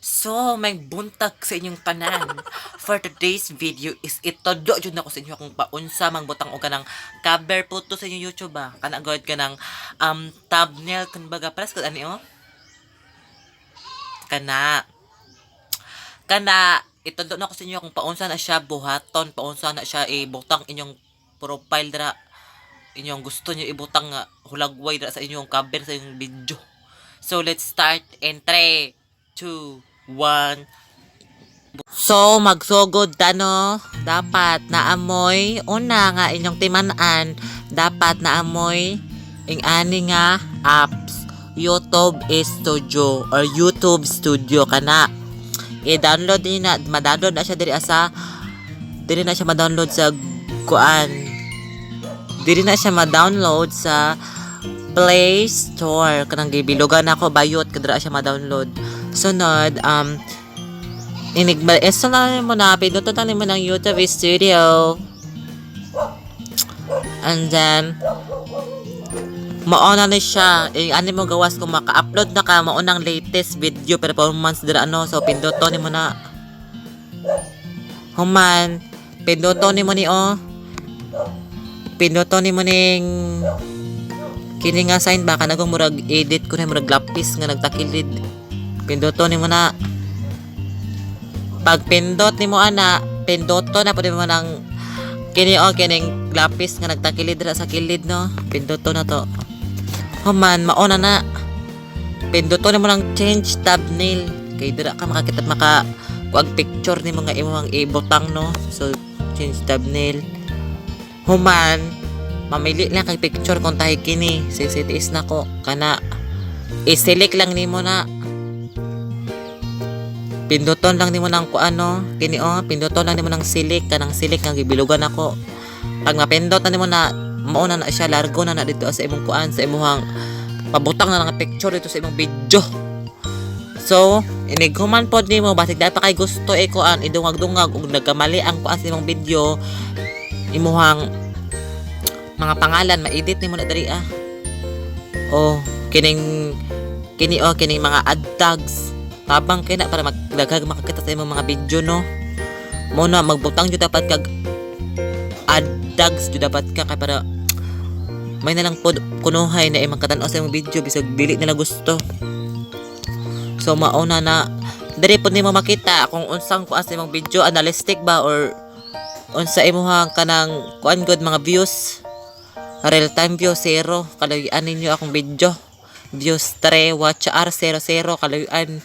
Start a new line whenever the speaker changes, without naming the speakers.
So, may buntag sa inyong tanan. For today's video is ito do jud na ko sa inyo kung paunsa mang butang og kanang cover photo sa inyong YouTube ba. Kana god kanang thumbnail kun baga paras kad ani oh. Kana ito do na ko sa inyo kung paunsa na siya buhaton, paunsa na siya ibutang inyong profile dira. Inyong gusto niyo ibutang nga hulagway dira sa inyong cover sa inyong video. So, let's start in 3, 2, 1. So, magsugod no, dapat naamoy, una nga inyong timanan, dapat naamoy ing ani nga apps, YouTube Studio or YouTube Studio kana. I-download din na, ma-download na siya diri na siya ma-download sa kuan. Diri na siya ma-download sa Play Store. Kanang gibilugan ako bayot kadra siya ma-download. Sunod sunod mo na pindutan mo ng YouTube Studio. And then mauna na siya. Ano mo gawas kung maka-upload na ka maunang latest video performance dira ano. So pinduton mo na. Human pinduton mo ni pinduton mo ning kini nga sign baka nagong murag edit ko na murag lapis nga nagtakilid. Pinduton mo na. Pag pindot nimo ana, pinduton na pud mo nang kining lapis nga nagtakilid dira sa kilid no. Pinduton na to. Human mauna na. Pinduton mo nang change thumbnail kay dira ka makakita kuag picture nimo nga imong ibutang no. So change thumbnail. Human mamili lang kay picture kung tahi kini sisitiis na ko kana i-select lang nimo na pinduton lang nimo nang kuano kini pinduton lang nimo nang select kanang select nga gibilugan ako pag mapindot na nimo na mauna na siya largo na dito sa imong kuan sa imong pabutang na lang picture dito sa imong video. So inighuman pod nimo basig dai pa kay gusto kuan idungag-dungag ug nagkamali ang kuan sa imong video imuhang mga pangalan ma-edit nimo na diri kining mga ad tags tabang kina para magdaghag makakita sa imong mga video no. Mo na magbutang jud dapat kag ad tags jud dapat ka kay para may nalang pod kunuhay na imong katan-aw sa imong video bisag dili nila gusto. So mauna na diri pod nimo makita kung unsang kuan sa imong video analytic ba or unsa imong kanang kuan good mga views. Real time view 0 kalayuan ninyo akong video. Views 3, watch hour 00 kalayuan.